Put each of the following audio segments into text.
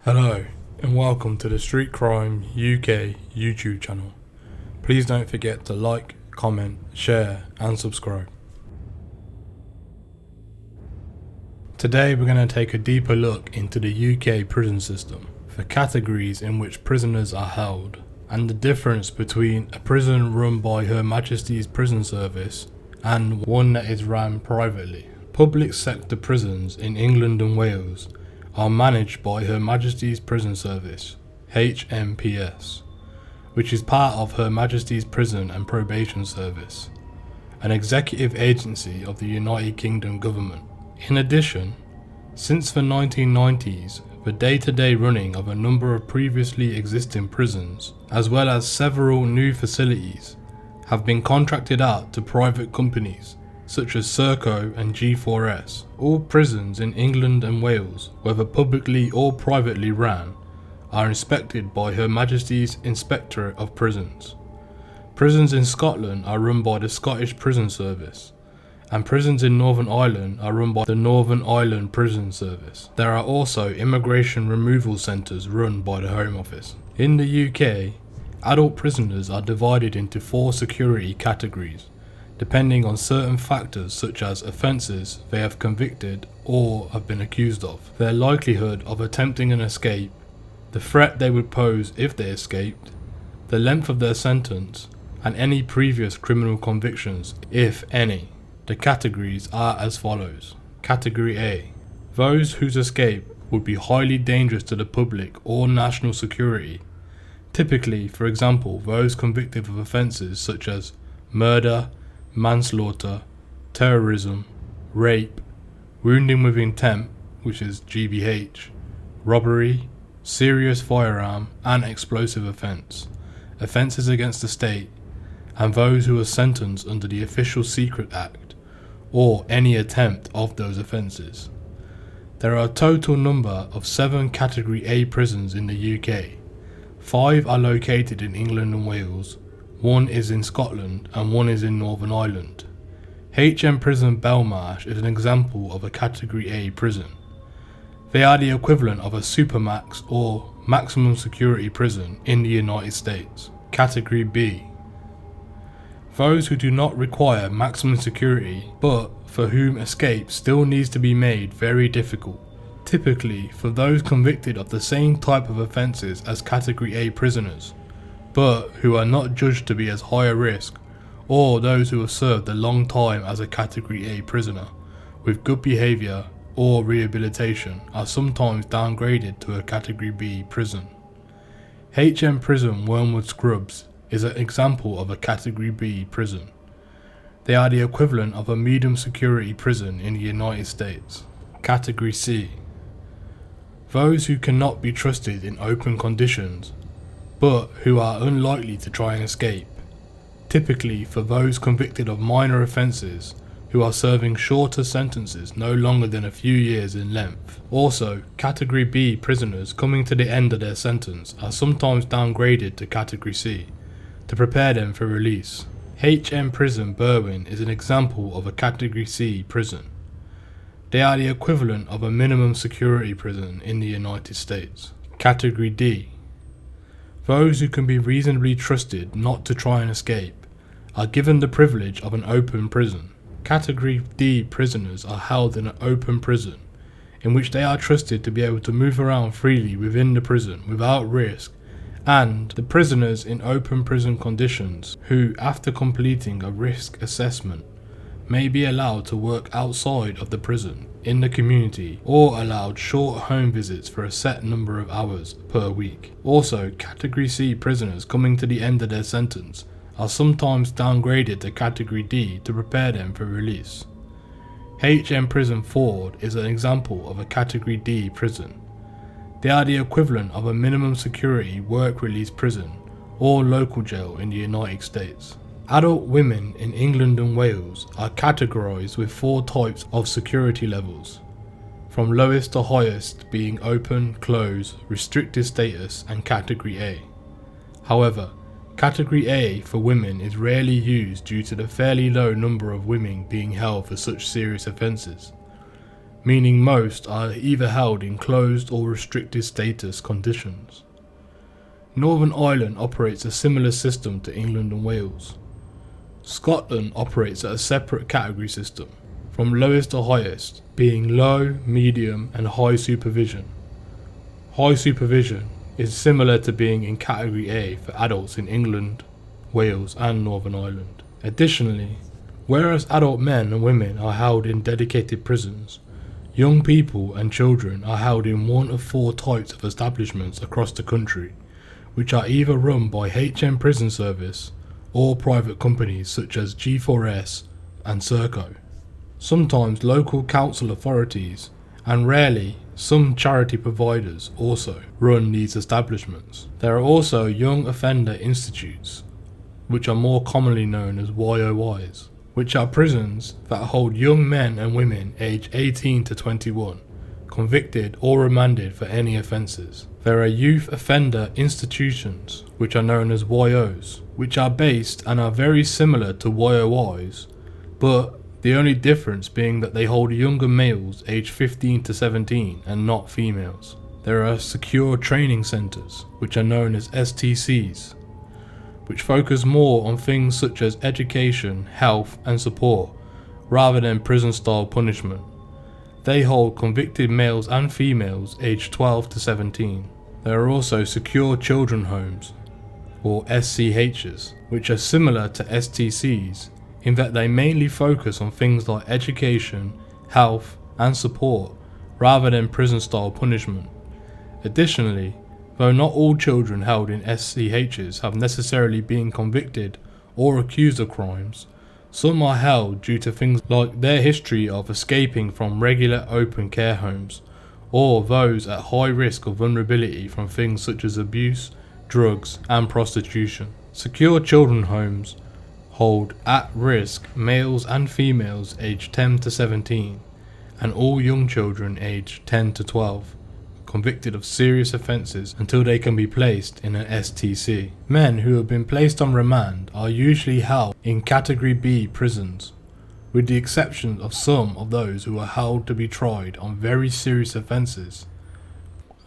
Hello and welcome to the Street Crime UK YouTube channel. Please don't forget to like, comment, share and subscribe. Today we're going to take a deeper look into the UK prison system, the categories in which prisoners are held, and the difference between a prison run by Her Majesty's Prison Service and one that is run privately. Public sector prisons in England and Wales are managed by Her Majesty's Prison Service, HMPS, which is part of Her Majesty's Prison and Probation Service, an executive agency of the United Kingdom government. In addition, since the 1990s, the day-to-day running of a number of previously existing prisons, as well as several new facilities, have been contracted out to private companies such as Serco and G4S. All prisons in England and Wales, whether publicly or privately run, are inspected by Her Majesty's Inspectorate of Prisons. Prisons in Scotland are run by the Scottish Prison Service, and prisons in Northern Ireland are run by the Northern Ireland Prison Service. There are also immigration removal centres run by the Home Office. In the UK, adult prisoners are divided into 4 security categories, depending on certain factors such as offences they have convicted or have been accused of, their likelihood of attempting an escape, the threat they would pose if they escaped, the length of their sentence, and any previous criminal convictions, if any. The categories are as follows. Category A. Those whose escape would be highly dangerous to the public or national security, typically, for example, those convicted of offences such as murder, manslaughter, terrorism, rape, wounding with intent, which is GBH, robbery, serious firearm and explosive offence, offences against the state, and those who are sentenced under the Official Secret Act, or any attempt of those offences. There are a total number of 7 Category A prisons in the UK. 5 are located in England and Wales, 1 is in Scotland and 1 is in Northern Ireland. HM Prison Belmarsh is an example of a Category A prison. They are the equivalent of a supermax or maximum security prison in the United States. Category B. Those who do not require maximum security but for whom escape still needs to be made very difficult. Typically for those convicted of the same type of offences as Category A prisoners, but who are not judged to be as high a risk, or those who have served a long time as a Category A prisoner with good behaviour or rehabilitation are sometimes downgraded to a Category B prison. HM Prison Wormwood Scrubs is an example of a Category B prison. They are the equivalent of a medium security prison in the United States. Category C. Those who cannot be trusted in open conditions, but who are unlikely to try and escape, typically for those convicted of minor offences who are serving shorter sentences no longer than a few years in length. Also, Category B prisoners coming to the end of their sentence are sometimes downgraded to Category C to prepare them for release. HM Prison Berwyn is an example of a Category C prison. They are the equivalent of a minimum security prison in the United States. Category D. Those who can be reasonably trusted not to try and escape are given the privilege of an open prison. Category D prisoners are held in an open prison, in which they are trusted to be able to move around freely within the prison without risk, and the prisoners in open prison conditions who, after completing a risk assessment, may be allowed to work outside of the prison in the community or allowed short home visits for a set number of hours per week. Also, Category C prisoners coming to the end of their sentence are sometimes downgraded to Category D to prepare them for release. HM Prison Ford is an example of a Category D prison. They are the equivalent of a minimum security work release prison or local jail in the United States. Adult women in England and Wales are categorised with 4 types of security levels, from lowest to highest being open, close, restricted status and Category A. However, Category A for women is rarely used due to the fairly low number of women being held for such serious offences. meaning most are either held in closed or restricted status conditions. Northern Ireland operates a similar system to England and Wales. Scotland operates at a separate category system, from lowest to highest, being low, medium and high supervision. High supervision is similar to being in Category A for adults in England, Wales and Northern Ireland. Additionally, whereas adult men and women are held in dedicated prisons, young people and children are held in one of 4 types of establishments across the country, which are either run by HM Prison Service or private companies such as G4S and Serco. Sometimes local council authorities, and rarely some charity providers, also run these establishments. There are also young offender institutes, which are more commonly known as YOIs, which are prisons that hold young men and women aged 18 to 21, convicted or remanded for any offences. There are youth offender institutions, which are known as YOs, which are based and are very similar to YOIs, but the only difference being that they hold younger males aged 15 to 17 and not females. There are secure training centres, which are known as STCs, which focus more on things such as education, health and support, rather than prison-style punishment. They hold convicted males and females aged 12 to 17. There are also secure children homes, or SCHs, which are similar to STCs in that they mainly focus on things like education, health and support, rather than prison-style punishment. Additionally, though not all children held in SCHs have necessarily been convicted or accused of crimes, some are held due to things like their history of escaping from regular open care homes, or those at high risk of vulnerability from things such as abuse, drugs and prostitution. Secure children homes hold at-risk males and females aged 10 to 17, and all young children aged 10 to 12, convicted of serious offences until they can be placed in an STC. Men who have been placed on remand are usually held in Category B prisons, with the exception of some of those who are held to be tried on very serious offences,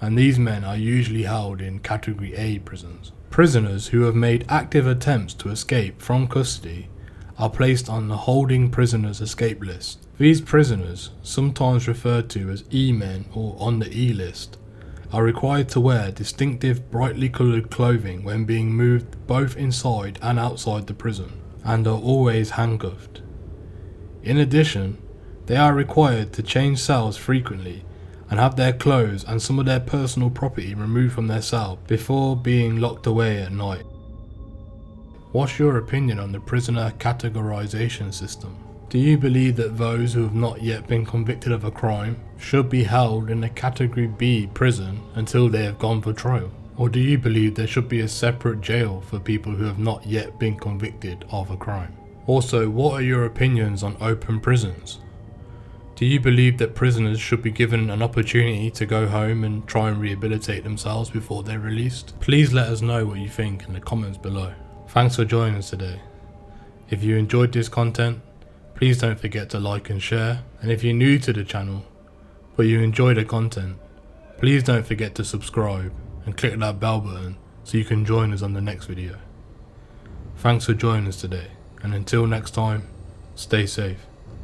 and these men are usually held in Category A prisons. Prisoners who have made active attempts to escape from custody are placed on the holding prisoners escape list. These prisoners, sometimes referred to as E-men or on the E list, are required to wear distinctive brightly coloured clothing when being moved both inside and outside the prison, and are always handcuffed. In addition, they are required to change cells frequently and have their clothes and some of their personal property removed from their cell before being locked away at night. What's your opinion on the prisoner categorization system? Do you believe that those who have not yet been convicted of a crime should be held in a Category B prison until they have gone for trial? Or do you believe there should be a separate jail for people who have not yet been convicted of a crime? Also, what are your opinions on open prisons? Do you believe that prisoners should be given an opportunity to go home and try and rehabilitate themselves before they're released? Please let us know what you think in the comments below. Thanks for joining us today. If you enjoyed this content, please don't forget to like and share. And if you're new to the channel, but you enjoy the content, please don't forget to subscribe and click that bell button so you can join us on the next video. Thanks for joining us today, and until next time, stay safe.